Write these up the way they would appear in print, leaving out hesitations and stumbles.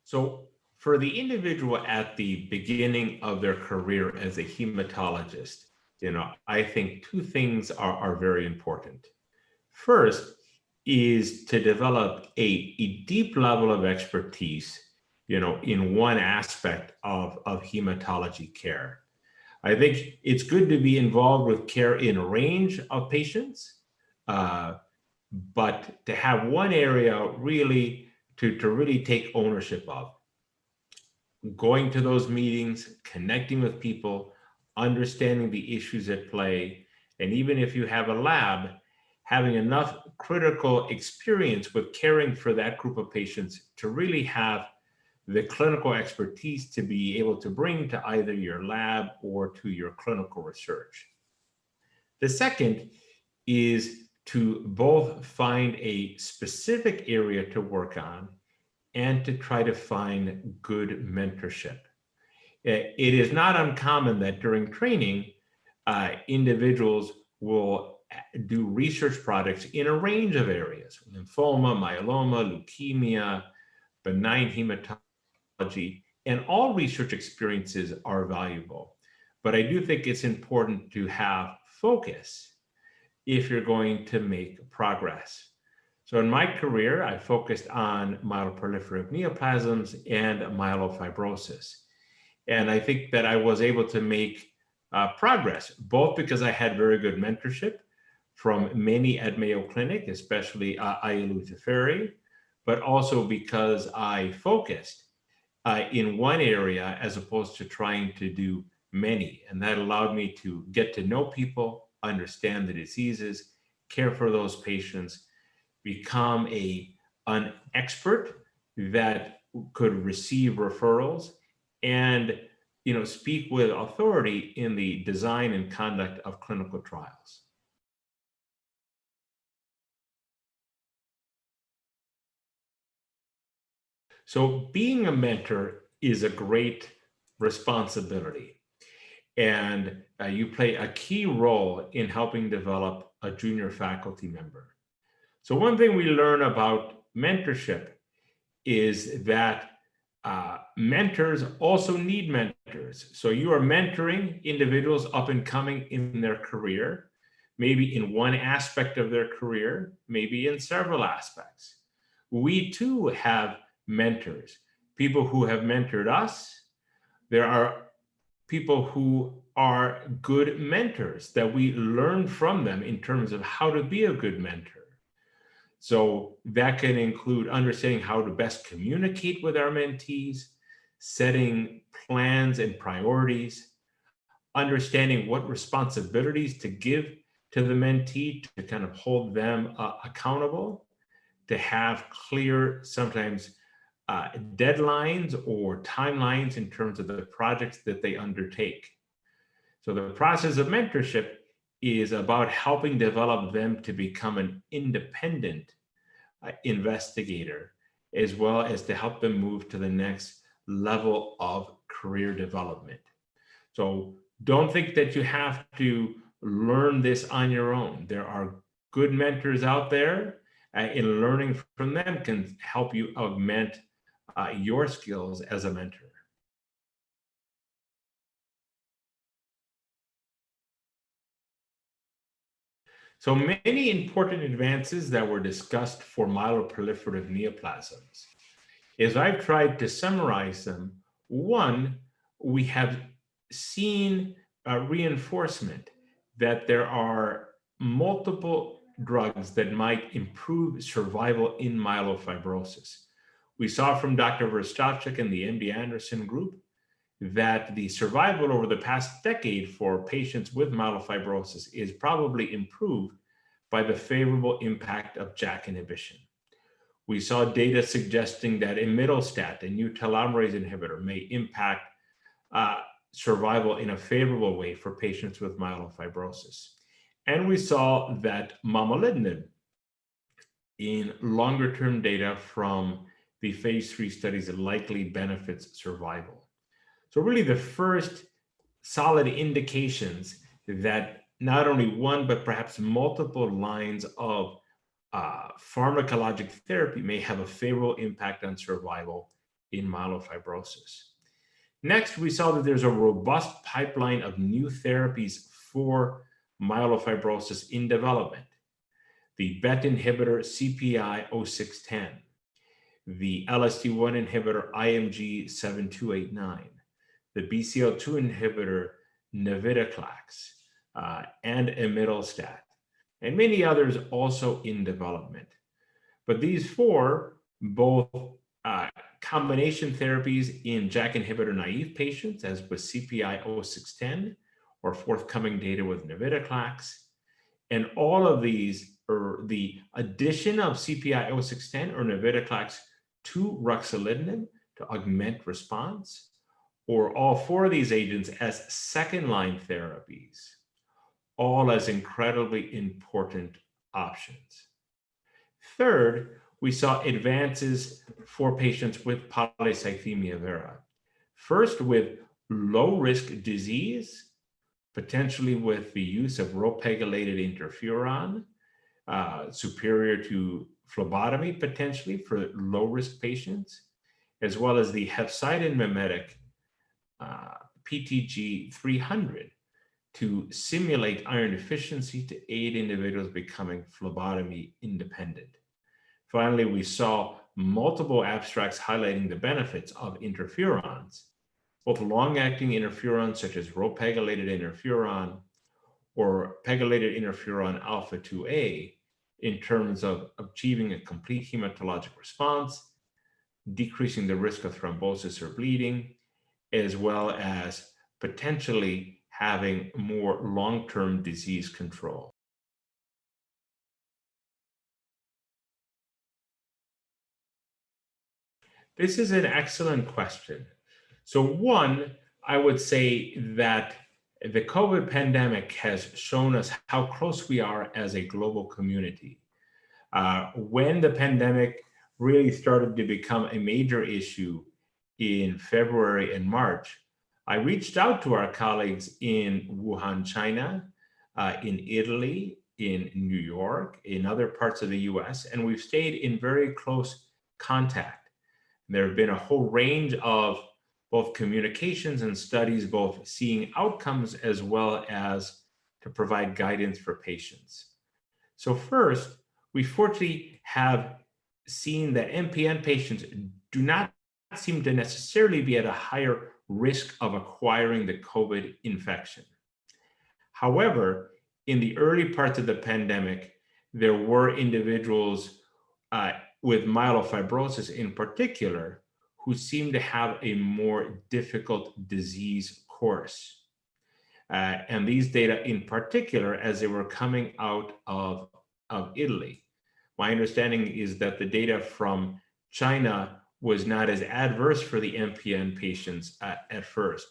So for the individual at the beginning of their career as a hematologist, I think two things are very important. First is to develop a deep level of expertise, in one aspect of hematology care. I think it's good to be involved with care in a range of patients, uh, but to have one area really to really take ownership of, going to those meetings, connecting with people, understanding the issues at play, and even if you have a lab, having enough critical experience with caring for that group of patients to really have the clinical expertise to be able to bring to either your lab or to your clinical research. The second is to both find a specific area to work on and to try to find good mentorship. It is not uncommon that during training, individuals will do research projects in a range of areas: lymphoma, myeloma, leukemia, benign hematology, and all research experiences are valuable. But I do think it's important to have focus if you're going to make progress. So in my career, I focused on myeloproliferative neoplasms and myelofibrosis. And I think that I was able to make progress, both because I had very good mentorship from many at Mayo Clinic, especially Ayelu Teferi, but also because I focused in one area as opposed to trying to do many. And that allowed me to get to know people, understand the diseases, care for those patients, become an expert that could receive referrals, and speak with authority in the design and conduct of clinical trials. So being a mentor is a great responsibility, and you play a key role in helping develop a junior faculty member. So one thing we learn about mentorship is that mentors also need mentors. So you are mentoring individuals up and coming in their career, maybe in one aspect of their career, maybe in several aspects. We too have mentors, people who have mentored us. There are people who are good mentors that we learn from them in terms of how to be a good mentor. So that can include understanding how to best communicate with our mentees, setting plans and priorities, understanding what responsibilities to give to the mentee to kind of hold them accountable, to have clear, sometimes deadlines or timelines in terms of the projects that they undertake. So the process of mentorship is about helping develop them to become an independent investigator, as well as to help them move to the next level of career development. So don't think that you have to learn this on your own. There are good mentors out there, and learning from them can help you augment your skills as a mentor. So many important advances that were discussed for myeloproliferative neoplasms. As I've tried to summarize them, one, we have seen a reinforcement that there are multiple drugs that might improve survival in myelofibrosis. We saw from Dr. Verstavchik and the MD Anderson group that the survival over the past decade for patients with myelofibrosis is probably improved by the favorable impact of JAK inhibition. We saw data suggesting that imetelstat, a new telomerase inhibitor, may impact survival in a favorable way for patients with myelofibrosis. And we saw that momelotinib in longer-term data from the phase 3 studies likely benefits survival. So really the first solid indications that not only one, but perhaps multiple lines of pharmacologic therapy may have a favorable impact on survival in myelofibrosis. Next, we saw that there's a robust pipeline of new therapies for myelofibrosis in development. The BET inhibitor CPI-0610, the LSD1 inhibitor IMG 7289, the BCL2 inhibitor navitoclax, and imetelstat, and many others also in development. But these four, both combination therapies in JAK inhibitor naive patients, as with CPI-0610, or forthcoming data with navitoclax, and all of these are the addition of CPI-0610 or navitoclax to ruxolitinib to augment response, or all four of these agents as second-line therapies, all as incredibly important options. Third, we saw advances for patients with polycythemia vera. First, with low-risk disease, potentially with the use of ropegylated interferon, superior to phlebotomy potentially for low-risk patients, as well as the hepcidin mimetic PTG 300 to simulate iron deficiency to aid individuals becoming phlebotomy independent. Finally, we saw multiple abstracts highlighting the benefits of interferons, both long-acting interferons such as ropegylated interferon or pegylated interferon alpha 2A in terms of achieving a complete hematologic response, decreasing the risk of thrombosis or bleeding, as well as potentially having more long-term disease control. This is an excellent question. So one, I would say that the COVID pandemic has shown us how close we are as a global community. When the pandemic really started to become a major issue in February and March, I reached out to our colleagues in Wuhan, China, in Italy, in New York, in other parts of the US, and we've stayed in very close contact. There have been a whole range of both communications and studies, both seeing outcomes as well as to provide guidance for patients. So first, we fortunately have seen that MPN patients do not seem to necessarily be at a higher risk of acquiring the COVID infection. However, in the early parts of the pandemic, there were individuals with myelofibrosis in particular who seemed to have a more difficult disease course. And these data in particular, as they were coming out of Italy. My understanding is that the data from China was not as adverse for the MPN patients at first,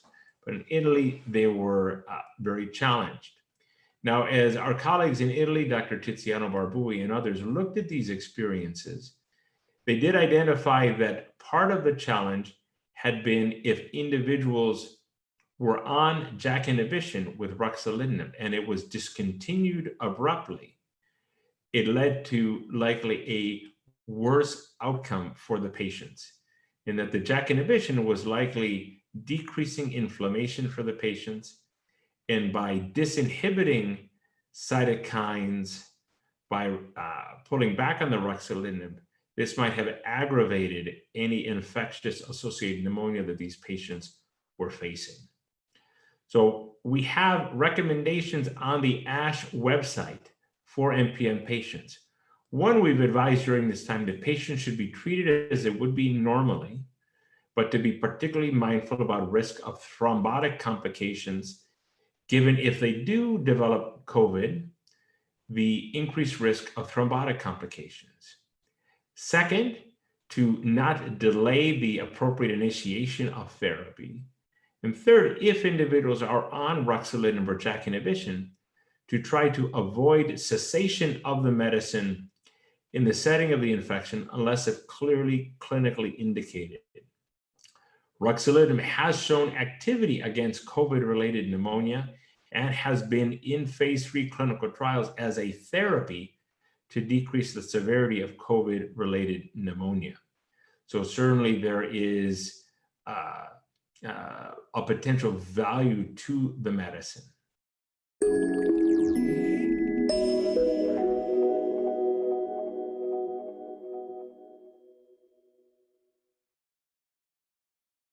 but in Italy, they were very challenged. Now, as our colleagues in Italy, Dr. Tiziano Barbui and others looked at these experiences, they did identify that part of the challenge had been if individuals were on JAK inhibition with ruxolitinib and it was discontinued abruptly, it led to likely a worse outcome for the patients, in that the JAK inhibition was likely decreasing inflammation for the patients, and by disinhibiting cytokines, by pulling back on the ruxolitinib, this might have aggravated any infectious associated pneumonia that these patients were facing. So we have recommendations on the ASH website for MPN patients. One, we've advised during this time that patients should be treated as it would be normally, but to be particularly mindful about risk of thrombotic complications, given if they do develop COVID, the increased risk of thrombotic complications. Second, to not delay the appropriate initiation of therapy. And third, if individuals are on ruxolitinib or JAK inhibition, to try to avoid cessation of the medicine in the setting of the infection unless it's clearly clinically indicated. Ruxolitinib has shown activity against COVID-related pneumonia and has been in phase 3 clinical trials as a therapy to decrease the severity of COVID-related pneumonia. So certainly there is a potential value to the medicine.